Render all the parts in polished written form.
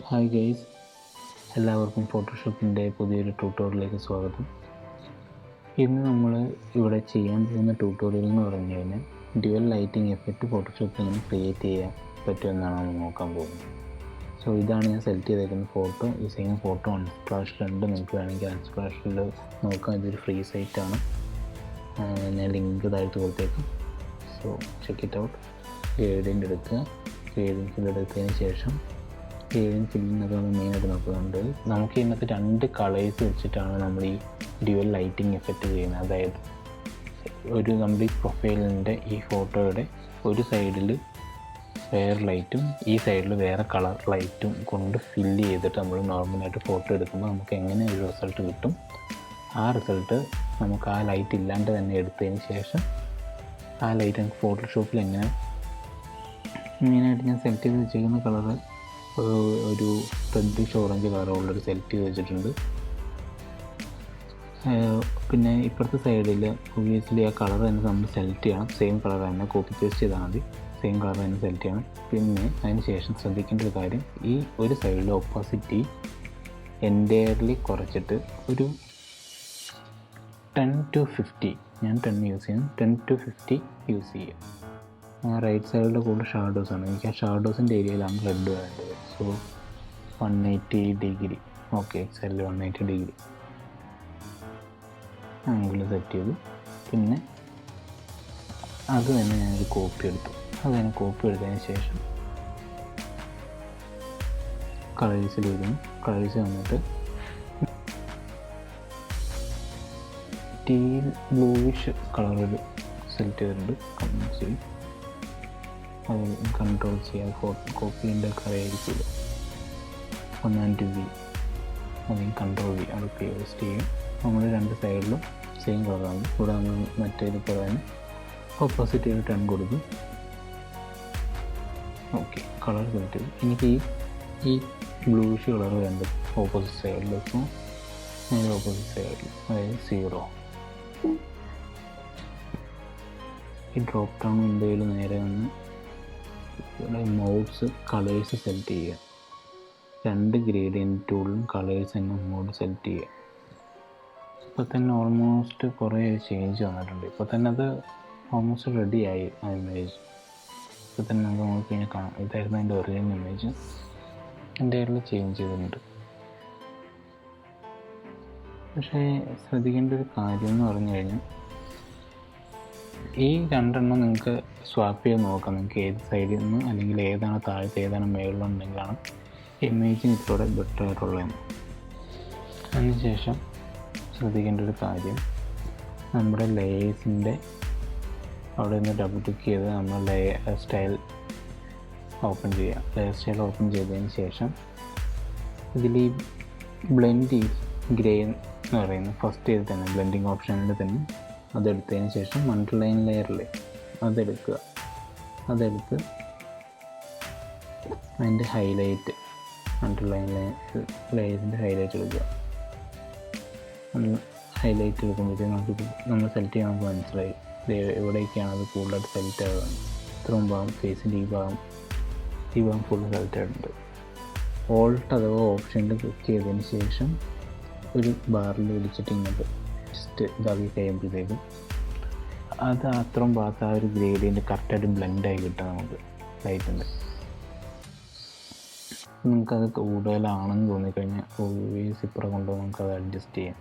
Hi guys, എല്ലാവർക്കും ഫോട്ടോഷോപ്പിൻ്റെ പുതിയൊരു ട്യൂട്ടോറിയലിലേക്ക് സ്വാഗതം. ഇന്ന് നമ്മൾ ഇവിടെ ചെയ്യാൻ പോകുന്ന ട്യൂട്ടോറിയൽ എന്ന് പറഞ്ഞു കഴിഞ്ഞാൽ ഡ്യുവൽ ലൈറ്റിംഗ് എഫക്റ്റ് ഫോട്ടോഷോപ്പിൽ എങ്ങനെ ക്രിയേറ്റ് ചെയ്യാൻ പറ്റുമെന്നാണ് നമ്മൾ നോക്കാൻ പോകുന്നത്. സോ ഇതാണ് ഞാൻ സെലക്ട് ചെയ്തേക്കുന്ന ഫോട്ടോ. ഈ സെയിം ഫോട്ടോ അൺസ്പ്ലാഷിലുണ്ട്. നിങ്ങൾക്ക് വേണമെങ്കിൽ അൺസ്പ്ലാഷിൽ നോക്കാം. ഇതൊരു ഫ്രീ സൈറ്റാണ്. ഞാൻ ലിങ്ക് താഴ്ത്ത് കൊടുത്തേക്കാം. So check it out. Gradient എടുക്കുക. ഗ്രേഡിയൻ്റ് ഫിൽ എടുത്തതിന് ശേഷം ഗ്രേഡിയൻ്റ് ഫില്ലിനൊക്കെ മെയിനായിട്ട് നോക്കുന്നുണ്ട്. നമുക്ക് ഇതിനകത്ത് 2 കളേഴ്സ് വെച്ചിട്ടാണ് നമ്മൾ ഈ ഡ്യുവൽ ലൈറ്റിംഗ് എഫക്റ്റ് ചെയ്യുന്നത്. അതായത് നമ്മുടെ ഈ പ്രൊഫൈലിൻ്റെ ഈ ഫോട്ടോയുടെ ഒരു സൈഡിൽ വേറെ ലൈറ്റും ഈ സൈഡിൽ വേറെ കളർ ലൈറ്റും കൊണ്ട് ഫില്ല് ചെയ്തിട്ട് നമ്മൾ നോർമലായിട്ട് ഫോട്ടോ എടുക്കുമ്പോൾ നമുക്ക് എങ്ങനെ ഒരു റിസൾട്ട് കിട്ടും. ആ റിസൾട്ട് നമുക്ക് ആ ലൈറ്റ് ഇല്ലാണ്ട് തന്നെ എടുത്തതിന് ശേഷം ആ ലൈറ്റ് നമുക്ക് ഫോട്ടോഷോപ്പിൽ എങ്ങനെ മെയിനായിട്ട് ഞാൻ സെലക്ട് ചെയ്ത് വെച്ചിരിക്കുന്ന കളറ് ഒരു reddish orange colour already select ചെയ്ത് വെച്ചിട്ടുണ്ട്. പിന്നെ ഇപ്പുറത്തെ സൈഡിൽ ഒബ്വിയസ്ലി ആ കളർ തന്നെ നമ്മൾ സെലക്ട് ചെയ്യണം. സെയിം കളർ തന്നെ കോപ്പി പേസ്റ്റ് ചെയ്താൽ മതി. സെയിം കളർ തന്നെ സെലക്ട് ചെയ്യണം. പിന്നെ അതിന് ശേഷം ശ്രദ്ധിക്കേണ്ട ഒരു കാര്യം, ഈ ഒരു സൈഡിൽ ഓപ്പോസിറ്റി എൻറ്റയർലി കുറച്ചിട്ട് ഒരു 10 to 50, ഞാൻ 10 യൂസ് ചെയ്യുന്നു, 10 to 50 യൂസ് ചെയ്യുക. റൈറ്റ് സൈഡിൻ്റെ കൂടെ ഷാഡോസാണ്. എനിക്ക് ആ ഷാഡോസിൻ്റെ ഏരിയയിലാണ് റെഡ് വേണ്ടത്. സോ 180 ഡിഗ്രി, ഓക്കെ, സെല്ല് 180 ഡിഗ്രി ആംഗിൾ സെറ്റ് ചെയ്തു. പിന്നെ അത് തന്നെ ഞാനൊരു കോപ്പി എടുത്തു. അത് തന്നെ കോപ്പി എടുത്തതിന് ശേഷം കളേഴ്സിൽ വരുന്നു. കളേഴ്സ് വന്നിട്ട് ടീൽ ബ്ലൂയിഷ് കളർ സെലക്ട് ചെയ്തിട്ടുണ്ട്. കമ്മിൻസിൽ അത് കൺട്രോൾ ചെയ്യാം. കോപ്പീൻ്റെ കറയായിരിക്കില്ല. കമാൻഡ് വി, അല്ലെങ്കിൽ കൺട്രോൾ വി അത് പേസ്റ്റ് ചെയ്യും. നമ്മൾ 2 സൈഡിലും സെയിം കളറാണ്. ഇവിടെ നമ്മൾ മറ്റേത് പോലെ തന്നെ ഓപ്പോസിറ്റ് ചെയ്ത് 10 കൊടുക്കും. ഓക്കെ, കളർ സെലക്ട് ചെയ്തു. എനിക്ക് ഈ ബ്ലൂഷ് കളർ വേണ്ടത് ഓപ്പോസിറ്റ് സൈഡിൽ. ഇപ്പോൾ നേരെ ഓപ്പോസിറ്റ് സൈഡിൽ, അതായത് 0. ഈ ഡ്രോപ്പ് ഡൗൺ വിൻഡോയിൽ നേരെ വന്ന് ഇവിടെ മോഡ്സ് കളേഴ്സ് സെലക്ട് ചെയ്യുക. 2 ഗ്രേഡിയൻ്റ് ടൂളിലും കളേഴ്സ് തന്നെ മോഡ് സെലക്ട് ചെയ്യുക. ഇപ്പോൾ തന്നെ ഓൾമോസ്റ്റ് കുറേ ചേഞ്ച് വന്നിട്ടുണ്ട്. ഇപ്പോൾ തന്നെ അത് ഓൾമോസ്റ്റ് റെഡിയായി ആ ഇമേജ്. ഇപ്പോൾ തന്നെ നമുക്ക് നോക്കിക്കഴിഞ്ഞാൽ കാണാം, ഇതായിരുന്നു അതിൻ്റെ ഒറിജിനൽ ഇമേജ്. എൻ്റെ കയ്യിൽ ചേഞ്ച് ചെയ്തിട്ടുണ്ട്. പക്ഷേ ശ്രദ്ധിക്കേണ്ട ഒരു കാര്യം എന്ന് പറഞ്ഞു കഴിഞ്ഞാൽ, ഈ 2 നിങ്ങൾക്ക് സ്വാപ്പ് ചെയ്ത് നോക്കാം. നിങ്ങൾക്ക് ഏത് സൈഡിൽ നിന്ന്, അല്ലെങ്കിൽ ഏതാണ് താഴത്തെ ഏതാണ് മുകളിലുണ്ടെങ്കിലാണ് ഇമേജിന് ഇത്രയോടെ ബെറ്റർ ആയിട്ടുള്ളതെന്ന്. അതിനുശേഷം ശ്രദ്ധിക്കേണ്ട ഒരു കാര്യം, നമ്മുടെ ലേയേഴ്സിൻ്റെ അവിടെ നിന്ന് ഡബിൾ ക്ലിക്ക് ചെയ്ത് നമ്മൾ ലെയർ സ്റ്റൈൽ ഓപ്പൺ ചെയ്യുക. ലെയർ സ്റ്റൈൽ ഓപ്പൺ ചെയ്തതിന് ശേഷം ഇതിൽ ഈ ബ്ലെൻഡ് ഗ്രേ എന്ന് പറയുന്ന ഫസ്റ്റ് ചെയ്ത് തന്നെ ബ്ലെൻഡിങ് ഓപ്ഷനിൽ തന്നെ അതെടുത്തതിന് ശേഷം അണ്ടർലൈൻ ലെയറിൽ അതെടുക്കുക. അതെടുത്ത് അതിൻ്റെ ഹൈലൈറ്റ്, അണ്ടർലൈൻ ലെയറിൻ്റെ ഹൈലൈറ്റ് എടുക്കുക. ഹൈലൈറ്റ് എടുക്കുമ്പോഴത്തേക്കും നമ്മൾ സെലക്ട് ചെയ്യാൻ നമുക്ക് മനസ്സിലായി എവിടേക്കാണ് അത് കൂടുതലായിട്ട് സെലക്ട് ആകുന്നത്. ഇത്രയും ഭാഗം ഫേസിൻ്റെ ഈ ഭാഗം ഫുൾ സെലക്ട് ആയിട്ടുണ്ട്. ഓൾട്ട് അഥവാ ഓപ്ഷനിൽ ക്ലിക്ക് ചെയ്തതിന് ശേഷം ഒരു ബാറിൽ വിളിച്ചിട്ട് ഇങ്ങോട്ട് ജസ്റ്റ് ഇതാക്കി കഴിയുമ്പോഴത്തേക്കും അത് അത്രയും ഭാഗത്ത് ആ ഒരു ഗ്രേഡിയൻ്റ് കറക്റ്റായിട്ട് ബ്ലെൻഡായി കിട്ടും നമുക്ക് ലൈറ്റിൻ്റെ. നമുക്കത് കൂടുതലാണെന്ന് തോന്നിക്കഴിഞ്ഞാൽ ഓൾവേസ് ഇപ്പുറം കൊണ്ടുപോയി നമുക്കത് അഡ്ജസ്റ്റ് ചെയ്യാം.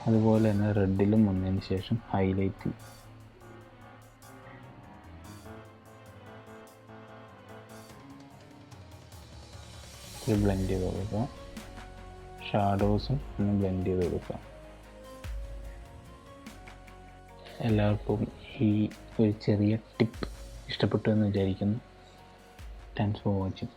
അതുപോലെ തന്നെ റെഡിലും വന്നതിന് ശേഷം ഹൈലൈറ്റ് ബ്ലെൻഡ് ചെയ്ത് കൊടുക്കുക. ഷാഡോസും ഒന്ന് ബ്ലെൻഡ് ചെയ്ത് കൊടുക്കുക. എല്ലാവർക്കും ഈ ഒരു ചെറിയ ടിപ്പ് ഇഷ്ടപ്പെട്ടു എന്ന് വിചാരിക്കുന്നു. Thanks for watching.